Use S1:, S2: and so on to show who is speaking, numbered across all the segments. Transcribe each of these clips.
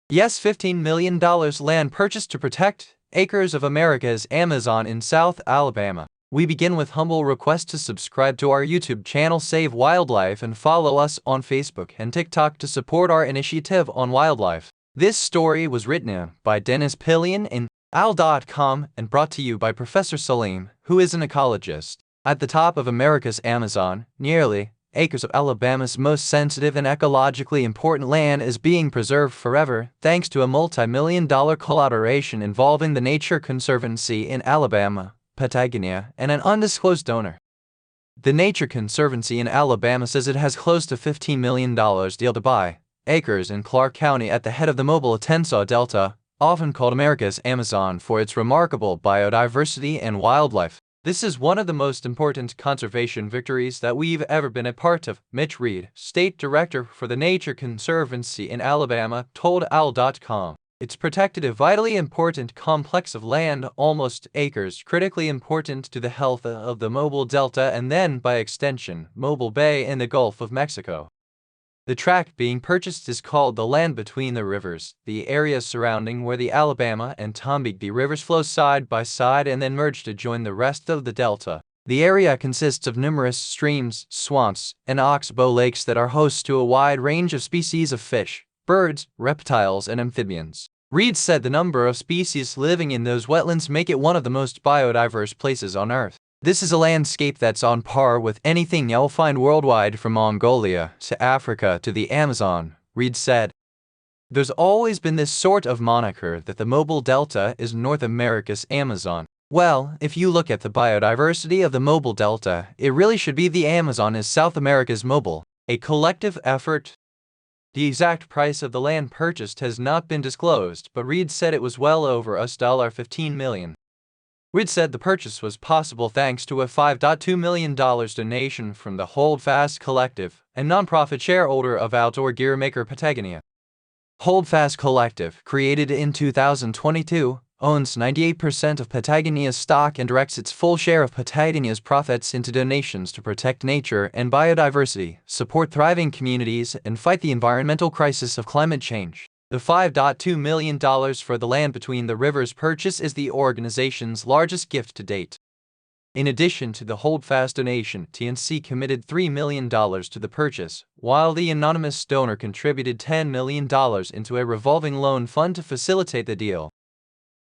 S1: Yes, $15 million land purchased to protect acres of America's Amazon in South Alabama. We begin with humble request to subscribe to our YouTube channel Save Wildlife and follow us on Facebook and TikTok to support our initiative on wildlife. This story was written by Dennis Pillion in Al.com and brought to you by Professor Salim, who is an ecologist. At the top of America's Amazon, nearly acres of Alabama's most sensitive and ecologically important land is being preserved forever thanks to a multi-million-dollar collaboration involving the Nature Conservancy in Alabama, Patagonia, and an undisclosed donor. The Nature Conservancy in Alabama says it has close to $15 million deal to buy acres in Clark County at the head of the mobile Tensas Delta, often called America's Amazon for its remarkable biodiversity and wildlife. This is one of the most important conservation victories that we've ever been a part of, Mitch Reed, state director for the Nature Conservancy in Alabama, told Al.com. It's protected a vitally important complex of land, almost acres, critically important to the health of the Mobile Delta and then, by extension, Mobile Bay in the Gulf of Mexico. The tract being purchased is called the land between the rivers, the area surrounding where the Alabama and Tombigbee rivers flow side by side and then merge to join the rest of the delta. The area consists of numerous streams, swamps, and oxbow lakes that are host to a wide range of species of fish, birds, reptiles, and amphibians. Reed said the number of species living in those wetlands make it one of the most biodiverse places on Earth. This is a landscape that's on par with anything you'll find worldwide from Mongolia to Africa to the Amazon, Reed said. There's always been this sort of moniker that the Mobile Delta is North America's Amazon. Well, if you look at the biodiversity of the Mobile Delta, it really should be the Amazon is South America's Mobile, a collective effort. The exact price of the land purchased has not been disclosed, but Reed said it was well over $15 million. Reed said the purchase was possible thanks to a $5.2 million donation from the Holdfast Collective, a nonprofit shareholder of outdoor gear maker Patagonia. Holdfast Collective, created in 2022, owns 98% of Patagonia's stock and directs its full share of Patagonia's profits into donations to protect nature and biodiversity, support thriving communities, and fight the environmental crisis of climate change. The $5.2 million for the land between the rivers purchase is the organization's largest gift to date. In addition to the Holdfast donation, TNC committed $3 million to the purchase, while the anonymous donor contributed $10 million into a revolving loan fund to facilitate the deal.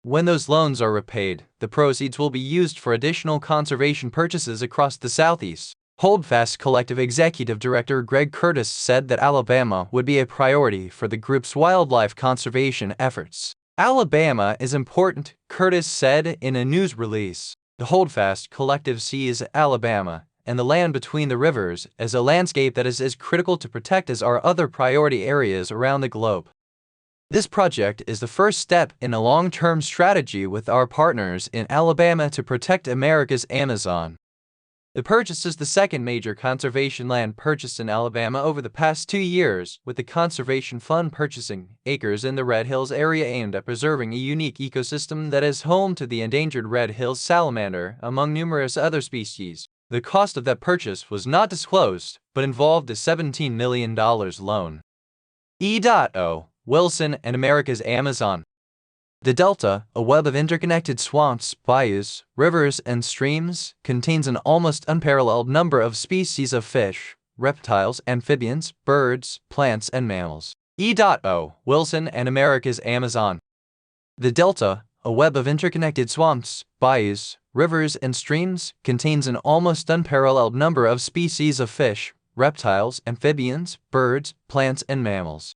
S1: When those loans are repaid, the proceeds will be used for additional conservation purchases across the Southeast. Holdfast Collective Executive Director Greg Curtis said that Alabama would be a priority for the group's wildlife conservation efforts. Alabama is important, Curtis said in a news release. The Holdfast Collective sees Alabama and the land between the rivers as a landscape that is as critical to protect as our other priority areas around the globe. This project is the first step in a long-term strategy with our partners in Alabama to protect America's Amazon. The purchase is the second major conservation land purchased in Alabama over the past 2 years, with the Conservation Fund purchasing acres in the Red Hills area aimed at preserving a unique ecosystem that is home to the endangered Red Hills salamander, among numerous other species. The cost of that purchase was not disclosed, but involved a $17 million loan. E.O. Wilson and America's Amazon. The Delta, a web of interconnected swamps, bayous, rivers, and streams, contains an almost unparalleled number of species of fish, reptiles, amphibians, birds, plants, and mammals. E.O. Wilson and America's Amazon. The Delta, a web of interconnected swamps, bayous, rivers, and streams, contains an almost unparalleled number of species of fish, reptiles, amphibians, birds, plants, and mammals.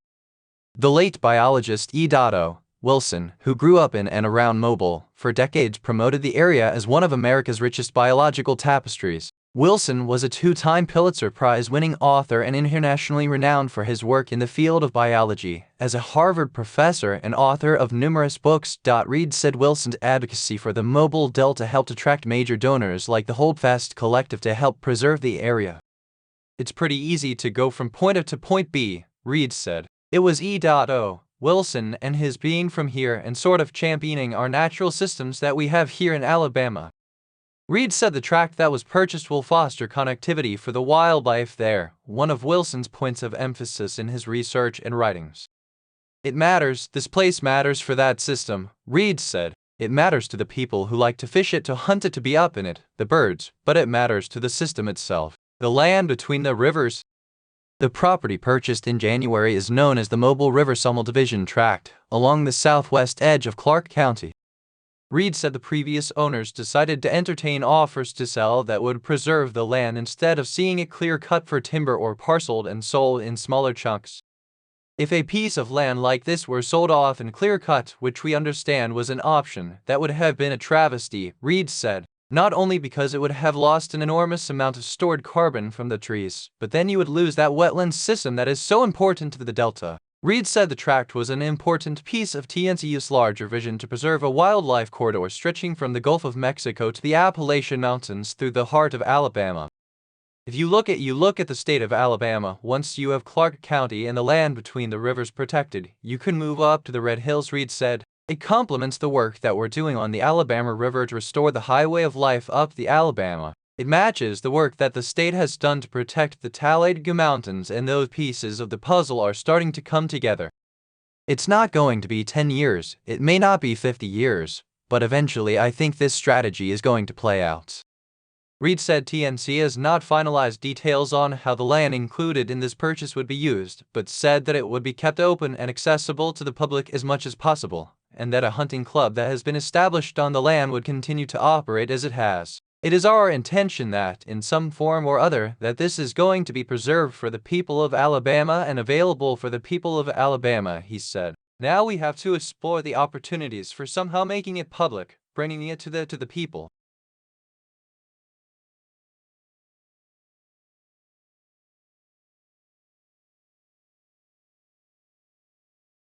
S1: The late biologist E.O. Wilson, who grew up in and around Mobile, for decades promoted the area as one of America's richest biological tapestries. Wilson was a 2-time Pulitzer Prize-winning author and internationally renowned for his work in the field of biology. As a Harvard professor and author of numerous books, Reed said Wilson's advocacy for the Mobile Delta helped attract major donors like the Holdfast Collective to help preserve the area. It's pretty easy to go from point A to point B, Reed said. It was E.O. Wilson and his being from here and sort of championing our natural systems that we have here in Alabama. Reed said the tract that was purchased will foster connectivity for the wildlife there, one of Wilson's points of emphasis in his research and writings. It matters, this place matters for that system, Reed said. It matters to the people who like to fish it, to hunt it, to be up in it, the birds, but it matters to the system itself. The land between the rivers. The property purchased in January is known as the Mobile River Sawmill Division Tract, along the southwest edge of Clark County. Reed said the previous owners decided to entertain offers to sell that would preserve the land instead of seeing it clear-cut for timber or parceled and sold in smaller chunks. If a piece of land like this were sold off and clear-cut, which we understand was an option, that would have been a travesty, Reed said. Not only because it would have lost an enormous amount of stored carbon from the trees, but then you would lose that wetland system that is so important to the Delta. Reed said the tract was an important piece of TNCU's larger vision to preserve a wildlife corridor stretching from the Gulf of Mexico to the Appalachian Mountains through the heart of Alabama. If you look at the state of Alabama, once you have Clark County and the land between the rivers protected, you can move up to the Red Hills, Reed said. It complements the work that we're doing on the Alabama River to restore the highway of life up the Alabama. It matches the work that the state has done to protect the Talladega Mountains, and those pieces of the puzzle are starting to come together. It's not going to be 10 years, it may not be 50 years, but eventually I think this strategy is going to play out. Reed said TNC has not finalized details on how the land included in this purchase would be used, but said that it would be kept open and accessible to the public as much as possible, and that a hunting club that has been established on the land would continue to operate as it has. It is our intention that, in some form or other, that this is going to be preserved for the people of Alabama and available for the people of Alabama, he said. Now we have to explore the opportunities for somehow making it public, bringing it to the people.